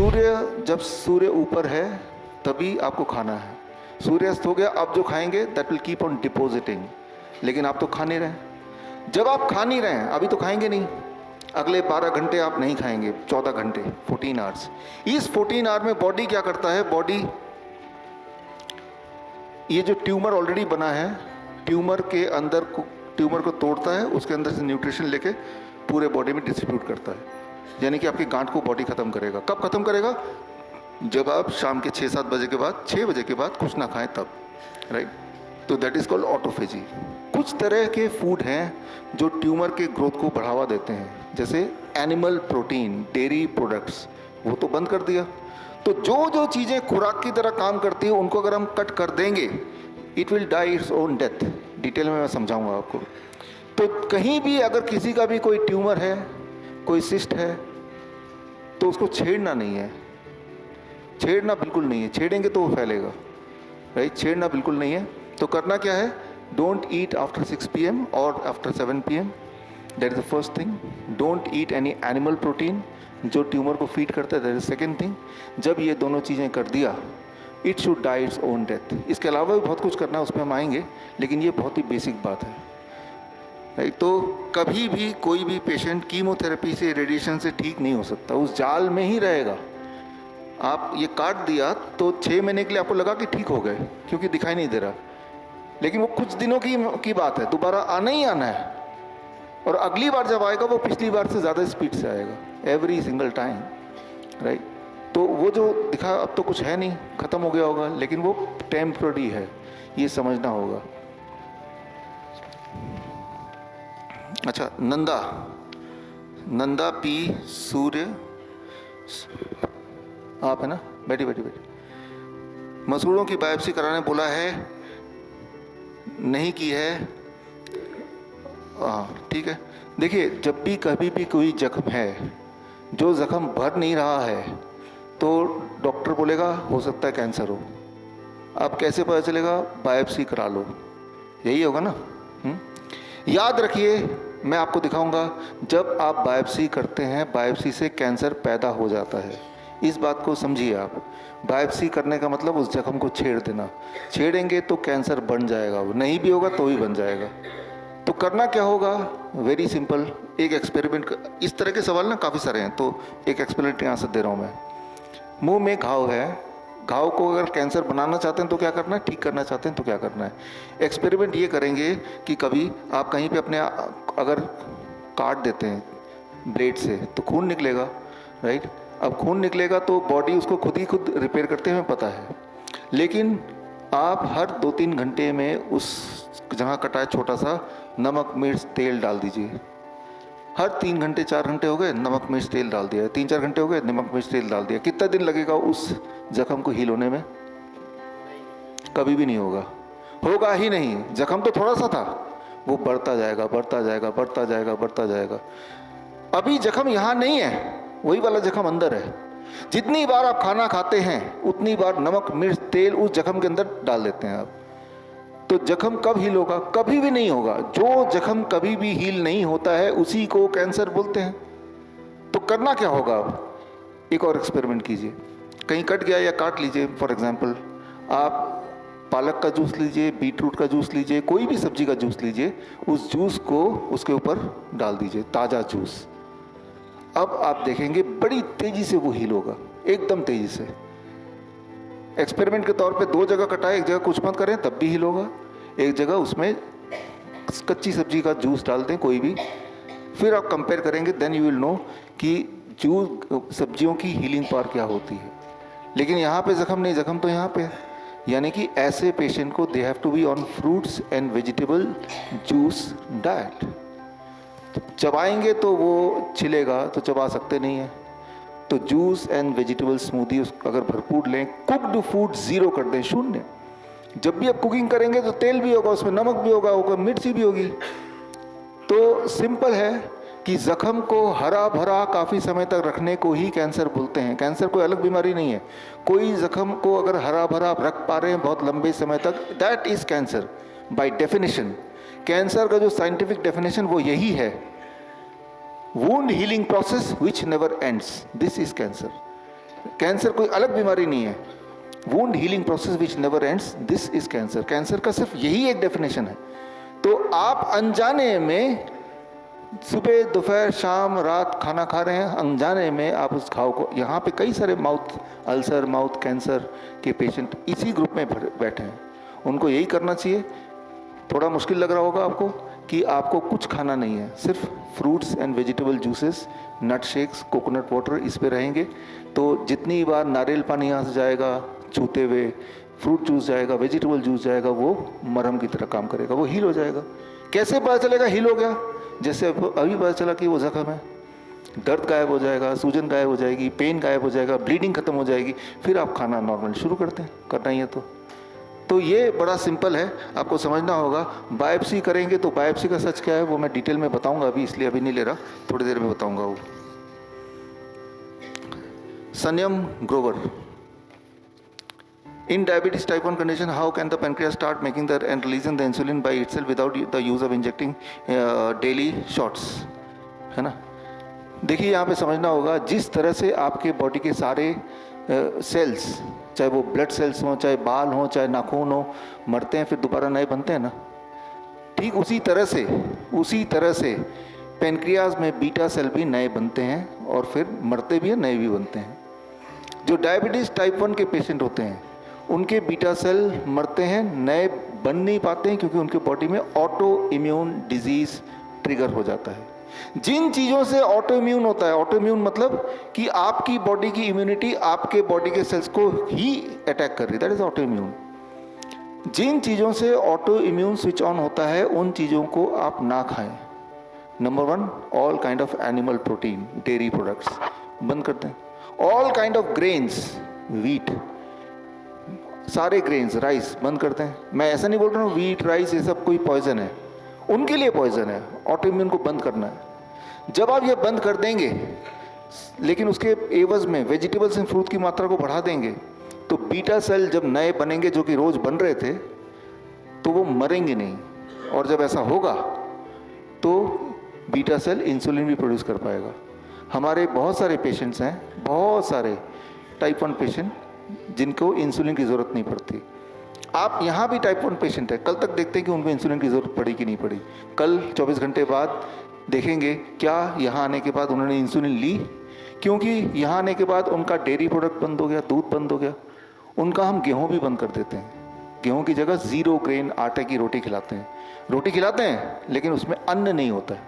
जब सूर्य ऊपर है तभी आपको खाना है। सूर्यास्त हो गया, आप जो खाएंगे that will keep on depositing, लेकिन आप तो खा नहीं रहे। जब आप खा नहीं रहे हैं, अभी तो खाएंगे नहीं, अगले 12 घंटे आप नहीं खाएंगे, 14 घंटे, 14 आवर्स। इस 14 आवर में बॉडी क्या करता है? बॉडी ये जो ट्यूमर ऑलरेडी बना है, ट्यूमर के अंदर ट्यूमर को तोड़ता है, उसके अंदर से न्यूट्रिशन लेके पूरे बॉडी में डिस्ट्रीब्यूट करता है। यानी कि आपकी गांठ को बॉडी खत्म करेगा। कब खत्म करेगा? जब आप शाम के 6-7 बजे के बाद, 6 बजे के बाद कुछ ना खाएं तब, राइट? तो दैट इज कॉल्ड ऑटोफेजी। कुछ तरह के फूड हैं जो ट्यूमर के ग्रोथ को बढ़ावा देते हैं, जैसे एनिमल प्रोटीन, डेयरी प्रोडक्ट्स, वो तो बंद कर दिया। तो जो जो चीज़ें खुराक की तरह काम करती है उनको अगर हम कट कर देंगे, it will die its own death. Detail में मैं समझाऊंगा आपको। तो कहीं भी अगर किसी का भी कोई ट्यूमर है, कोई सिस्ट है, तो उसको छेड़ना नहीं है। छेड़ना बिल्कुल नहीं है, छेड़ेंगे तो वो फैलेगा, राइट? छेड़ना बिल्कुल नहीं है। तो करना क्या है? डोंट ईट आफ्टर 6 PM और after 7 PM, that is the first thing. Don't eat any animal protein जो ट्यूमर को फीड करता है, दैट इज सेकेंड थिंग। जब ये दोनों चीज़ें कर दिया, it should die its own death. इसके अलावा भी बहुत कुछ करना है, उसमें हम आएंगे, लेकिन ये बहुत ही बेसिक बात है, राइट? तो कभी भी कोई भी पेशेंट कीमोथेरेपी से, रेडिएशन से ठीक नहीं हो सकता, उस जाल में ही रहेगा। आप ये काट दिया तो 6 महीने के लिए आपको लगा कि ठीक हो गए, क्योंकि दिखाई नहीं दे रहा, लेकिन वो कुछ दिनों की बात है, दोबारा आना ही आना है। और अगली बार जब आएगा वो पिछली बार से ज़्यादा स्पीड से आएगा, एवरी सिंगल टाइम, राइट? तो वो जो दिखा अब तो कुछ है नहीं, ख़त्म हो गया होगा, लेकिन वो टेम्पररी है, ये समझना होगा। अच्छा, नंदा पी सूर्य, आप है ना? बैठी। मसूड़ों की बायोप्सी कराने बोला है, नहीं की है। हाँ ठीक है। देखिए, जब भी कभी भी कोई जख्म है, जो जख्म भर नहीं रहा है, तो डॉक्टर बोलेगा हो सकता है कैंसर हो। अब कैसे पता चलेगा? बायोप्सी करा लो, यही होगा ना। याद रखिए, मैं आपको दिखाऊंगा, जब आप बायोप्सी करते हैं, बायोप्सी से कैंसर पैदा हो जाता है। इस बात को समझिए आप। बायोप्सी करने का मतलब उस जख्म को छेड़ देना। छेड़ेंगे तो कैंसर बन जाएगा, वो नहीं भी होगा तो ही बन जाएगा। तो करना क्या होगा? वेरी सिंपल, एक एक्सपेरिमेंट। इस तरह के सवाल ना काफ़ी सारे हैं, तो एक एक्सपेरिमेंट यहाँ से दे रहा हूँ मैं। मुंह में घाव है, घाव को अगर कैंसर बनाना चाहते हैं तो क्या करना है? ठीक करना चाहते हैं तो क्या करना है? एक्सपेरिमेंट ये करेंगे कि कभी आप कहीं पे अपने अगर काट देते हैं ब्लेड से तो खून निकलेगा, राइट? अब खून निकलेगा तो बॉडी उसको खुद रिपेयर करते हैं, हमें पता है। लेकिन आप हर 2-3 घंटे में उस जहाँ कटा है छोटा सा नमक मिर्च तेल डाल दीजिए। हर 3 घंटे 4 घंटे हो गए, नमक मिर्च तेल डाल दिया। 3-4 घंटे हो गए, नमक मिर्च तेल डाल दिया। कितना दिन लगेगा उस जख्म को हील होने में? कभी भी नहीं होगा, होगा ही नहीं। जख्म तो थोड़ा सा था, वो बढ़ता जाएगा। अभी जख्म यहाँ नहीं है, वही वाला जख्म अंदर है। जितनी बार आप खाना खाते हैं उतनी बार नमक मिर्च तेल उस जख्म के अंदर डाल देते हैं आप। तो जख्म कब हील होगा? कभी भी नहीं होगा। जो जख्म कभी भी हील नहीं होता है उसी को कैंसर बोलते हैं। तो करना क्या होगा? आप एक और एक्सपेरिमेंट कीजिए। कहीं कट गया या काट लीजिए, फॉर एग्जांपल आप पालक का जूस लीजिए, बीटरूट का जूस लीजिए, कोई भी सब्जी का जूस लीजिए, उस जूस को उसके ऊपर डाल दीजिए, ताज़ा जूस। अब आप देखेंगे बड़ी तेजी से वो हील होगा, एकदम तेजी से। एक्सपेरिमेंट के तौर पे 2 जगह कटाए, एक जगह कुछ मत करें तब भी हील होगा, एक जगह उसमें कच्ची सब्जी का जूस डाल दें कोई भी, फिर आप कंपेयर करेंगे, देन यू विल नो कि जूस सब्जियों की हीलिंग पावर क्या होती है। लेकिन यहाँ पे जख्म नहीं, जख्म तो यहाँ पे है। यानी कि ऐसे पेशेंट को they have to be on fruits and vegetable juice diet. चबाएंगे तो वो छिलेगा, तो चबा सकते नहीं है। तो जूस एंड वेजिटेबल स्मूदी अगर भरपूर लें, कुक्ड फूड 0 कर दें, 0। जब भी आप कुकिंग करेंगे तो तेल भी होगा, उसमें नमक भी होगा, मिर्ची भी होगी। तो सिंपल है कि जख्म को हरा भरा काफ़ी समय तक रखने को ही कैंसर बोलते हैं। कैंसर कोई अलग बीमारी नहीं है। कोई जख्म को अगर हरा भरा आप रख पा रहे हैं बहुत लंबे समय तक, that is cancer by definition. Cancer का जो साइंटिफिक डेफिनेशन वो यही है, wound healing process which never ends, this is cancer. Cancer कोई अलग बीमारी नहीं है। Wound healing process which never ends, this is cancer. Cancer का सिर्फ यही एक डेफिनेशन है। तो आप अनजाने में सुबह दोपहर शाम रात खाना खा रहे हैं, अनजाने में आप उस घाव को, यहाँ पे कई सारे माउथ अल्सर माउथ कैंसर के पेशेंट इसी ग्रुप में बैठे हैं। उनको यही करना चाहिए। थोड़ा मुश्किल लग रहा होगा आपको कि आपको कुछ खाना नहीं है, सिर्फ fruits and vegetable juices, nut shakes, coconut water, इस पे रहेंगे। तो जितनी बार नारियल पानी यहाँ से जाएगा छूते हुए, फ्रूट जूस जाएगा, वेजिटेबल जूस जाएगा, वो मरहम की तरह काम करेगा, वो हील हो जाएगा। कैसे पता चलेगा हील हो गया? जैसे अभी पता चला कि वो जख्म है, दर्द गायब हो जाएगा, सूजन गायब हो जाएगी, पेन गायब हो जाएगा, ब्लीडिंग खत्म हो जाएगी, फिर आप खाना नॉर्मल शुरू करते हैं, करना ही है तो ये बड़ा सिंपल है, आपको समझना होगा। बायोप्सी करेंगे तो बायोप्सी का सच क्या है वो मैं डिटेल में बताऊंगा अभी, इसलिए अभी नहीं ले रहा, थोड़ी देर में बताऊंगा वो। संयम Grover, in diabetes type 1 condition, how can the pancreas start making the and releasing the insulin by itself without the use of injecting daily shots, है ना। देखिए यहाँ पे समझना होगा, जिस तरह से आपके बॉडी के सारे सेल्स, चाहे वो ब्लड सेल्स हों, चाहे बाल हों, चाहे नाखून हो, मरते हैं फिर दोबारा नए बनते हैं ना, ठीक उसी तरह से पेनक्रियाज में बीटा सेल भी नए बनते हैं और फिर मरते भी हैं, नए भी बनते हैं। जो डायबिटीज टाइप 1 के पेशेंट होते हैं उनके बीटा सेल मरते हैं, नए बन नहीं पाते हैं, क्योंकि उनके बॉडी में ऑटो इम्यून डिजीज ट्रिगर हो जाता है। जिन चीज़ों से ऑटो इम्यून होता है, ऑटो इम्यून मतलब कि आपकी बॉडी की इम्यूनिटी आपके बॉडी के सेल्स को ही अटैक कर रही है, दैट इज ऑटो इम्यून। जिन चीज़ों से ऑटो इम्यून स्विच ऑन होता है उन चीज़ों को आप ना खाएं। Number 1, all kind of animal protein, dairy products बंद कर दें। All kind of grains, wheat, सारे ग्रेन्स, राइस बंद करते हैं। मैं ऐसा नहीं बोल रहा हूँ व्हीट राइस ये सब कोई पॉइजन है, उनके लिए पॉइजन है, ऑटो इम्यून को बंद करना है। जब आप ये बंद कर देंगे लेकिन उसके एवज में वेजिटेबल्स एंड फ्रूट की मात्रा को बढ़ा देंगे, तो बीटा सेल जब नए बनेंगे जो कि रोज बन रहे थे तो वो मरेंगे नहीं, और जब ऐसा होगा तो बीटा सेल इंसुलिन भी प्रोड्यूस कर पाएगा। हमारे बहुत सारे पेशेंट्स हैं, बहुत सारे टाइप 1 पेशेंट जिनको इंसुलिन की ज़रूरत नहीं पड़ती। आप यहाँ भी टाइप 1 पेशेंट है, कल तक देखते हैं कि उनको इंसुलिन की ज़रूरत पड़ी कि नहीं पड़ी। कल 24 घंटे बाद देखेंगे क्या यहाँ आने के बाद उन्होंने इंसुलिन ली, क्योंकि यहाँ आने के बाद उनका डेयरी प्रोडक्ट बंद हो गया, दूध बंद हो गया। उनका हम गेहूँ भी बंद कर देते हैं, गेहूँ की जगह 0 ग्रेन आटे की रोटी खिलाते हैं। रोटी खिलाते हैं लेकिन उसमें अन्न नहीं होता है।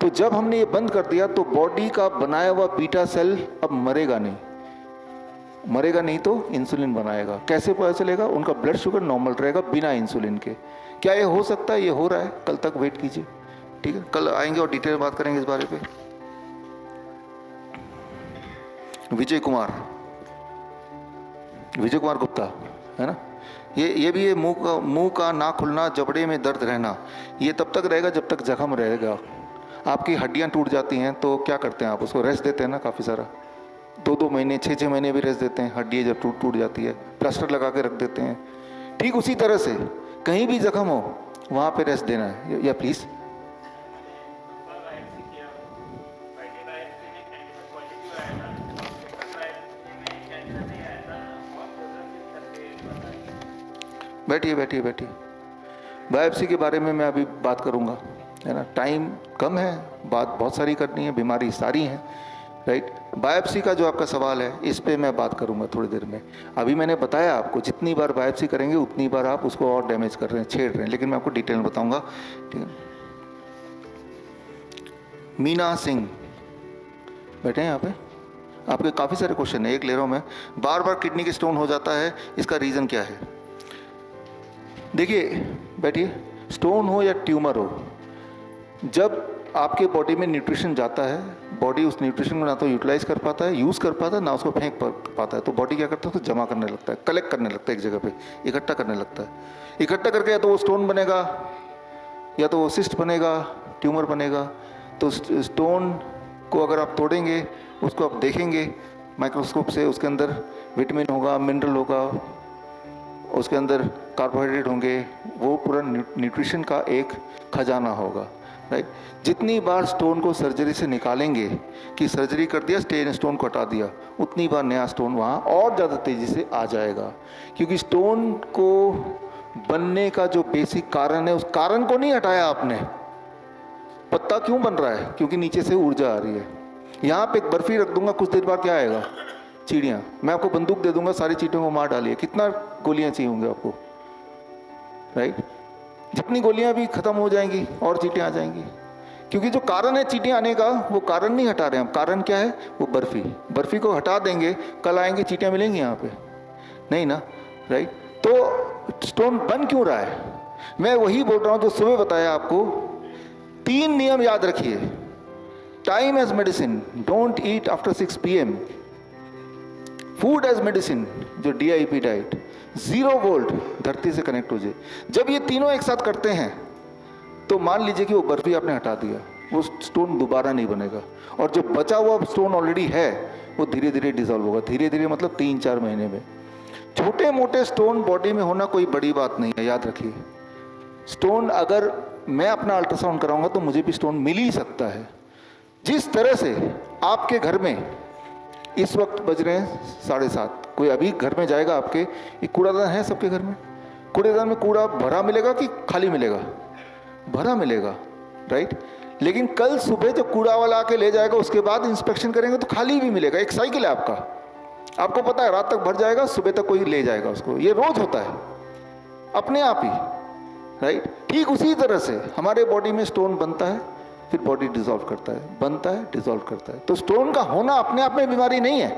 तो जब हमने ये बंद कर दिया तो बॉडी का बनाया हुआ बीटा सेल अब मरेगा नहीं तो इंसुलिन बनाएगा। कैसे पता चलेगा? उनका ब्लड शुगर नॉर्मल रहेगा बिना इंसुलिन के। क्या ये हो सकता है? ये हो रहा है, कल तक वेट कीजिए, ठीक है, कल आएंगे और डिटेल बात करेंगे इस बारे पे। विजय कुमार गुप्ता है ना, ये भी मुंह का ना खुलना, जबड़े में दर्द रहना, ये तब तक रहेगा जब तक जख्म रहेगा। आपकी हड्डियां टूट जाती हैं तो क्या करते हैं आप? उसको रेस्ट देते हैं ना, काफ़ी सारा, 2-2 महीने 6-6 महीने भी रेस्ट देते हैं। हड्डियाँ जब टूट जाती है प्लास्टर लगा के रख देते हैं। ठीक उसी तरह से कहीं भी जख्म हो वहाँ पे रेस्ट देना है। या प्लीज़, बैठिए। बायोप्सी के बारे में मैं अभी बात करूँगा, है ना, टाइम कम है, बात बहुत सारी करनी है, बीमारी सारी हैं, राइट। बायोप्सी का जो आपका सवाल है इस पे मैं बात करूंगा थोड़ी देर में। अभी मैंने बताया आपको जितनी बार बायोप्सी करेंगे उतनी बार आप उसको और डैमेज कर रहे हैं, छेड़ रहे हैं, लेकिन मैं आपको डिटेल में बताऊंगा, ठीक है। मीना सिंह बैठे हैं यहाँ पे, आपके काफ़ी सारे क्वेश्चन है, एक ले रहा हूँ मैं। बार किडनी के स्टोन हो जाता है, इसका रीज़न क्या है? देखिए बैठिए, स्टोन हो या ट्यूमर हो, जब आपके बॉडी में न्यूट्रिशन जाता है, बॉडी उस न्यूट्रिशन को ना तो यूटिलाइज कर पाता है, यूज़ कर पाता है, ना उसको फेंक पाता है, तो बॉडी क्या करता है? तो जमा करने लगता है, कलेक्ट करने लगता है, एक जगह पे इकट्ठा करने लगता है। इकट्ठा करके या तो वो स्टोन बनेगा या तो वो सिस्ट बनेगा, ट्यूमर बनेगा। तो स्टोन को अगर आप तोड़ेंगे, उसको आप देखेंगे माइक्रोस्कोप से, उसके अंदर विटामिन होगा, मिनरल होगा, उसके अंदर कार्बोहाइड्रेट होंगे, वो पूरा न्यूट्रिशन का एक खजाना होगा। राइट। जितनी बार स्टोन को सर्जरी से निकालेंगे कि सर्जरी कर दिया, स्टोन को हटा दिया, उतनी बार नया स्टोन वहाँ और ज़्यादा तेज़ी से आ जाएगा। क्योंकि स्टोन को बनने का जो बेसिक कारण है, उस कारण को नहीं हटाया आपने। पत्ता क्यों बन रहा है? क्योंकि नीचे से ऊर्जा आ रही है। यहाँ पे एक बर्फी रख दूंगा, कुछ देर बाद क्या आएगा? चिड़ियाँ। मैं आपको बंदूक दे दूंगा, सारी चींटियों को मार डालिए, कितना गोलियाँ चाहिए होंगे आपको? राइट। जितनी गोलियां भी खत्म हो जाएंगी और चींटियां आ जाएंगी। क्योंकि जो कारण है चींटियां आने का, वो कारण नहीं हटा रहे हैं हम। कारण क्या है? वो बर्फी। बर्फी को हटा देंगे, कल आएंगे चींटियां मिलेंगी यहाँ पे? नहीं ना, राइट। तो स्टोन बन क्यों रहा है? मैं वही बोल रहा हूँ जो सुबह बताया आपको। 3 नियम याद रखिए। Time as medicine, don't eat after 6 PM। Food as medicine, जो DIP डाइट, 0 वोल्ट, धरती से कनेक्ट हो जाए। जब ये तीनों एक साथ करते हैं तो मान लीजिए कि वो बर्फी आपने हटा दिया, वो स्टोन दोबारा नहीं बनेगा। और जो बचा हुआ स्टोन ऑलरेडी है वो धीरे धीरे डिसॉल्व होगा। धीरे धीरे मतलब 3-4 महीने में। छोटे मोटे स्टोन बॉडी में होना कोई बड़ी बात नहीं है, याद रखिए। स्टोन अगर मैं अपना अल्ट्रासाउंड कराऊंगा तो मुझे भी स्टोन मिल ही सकता है। जिस तरह से आपके घर में इस वक्त बज रहे हैं 7:30, कोई अभी घर में जाएगा आपके, ये कूड़ादान है सबके घर में, कूड़ेदान में कूड़ा भरा मिलेगा कि खाली मिलेगा? भरा मिलेगा, राइट। लेकिन कल सुबह जो कूड़ा वाला आके ले जाएगा, उसके बाद इंस्पेक्शन करेंगे तो खाली भी मिलेगा। एक साइकिल है आपका, आपको पता है रात तक भर जाएगा, सुबह तक कोई ले जाएगा उसको। ये रोज होता है अपने आप ही, राइट। ठीक उसी तरह से हमारे बॉडी में स्टोन बनता है, फिर बॉडी डिसॉल्व करता है, बनता है, डिसॉल्व करता है। तो स्टोन का होना अपने आप में बीमारी नहीं है।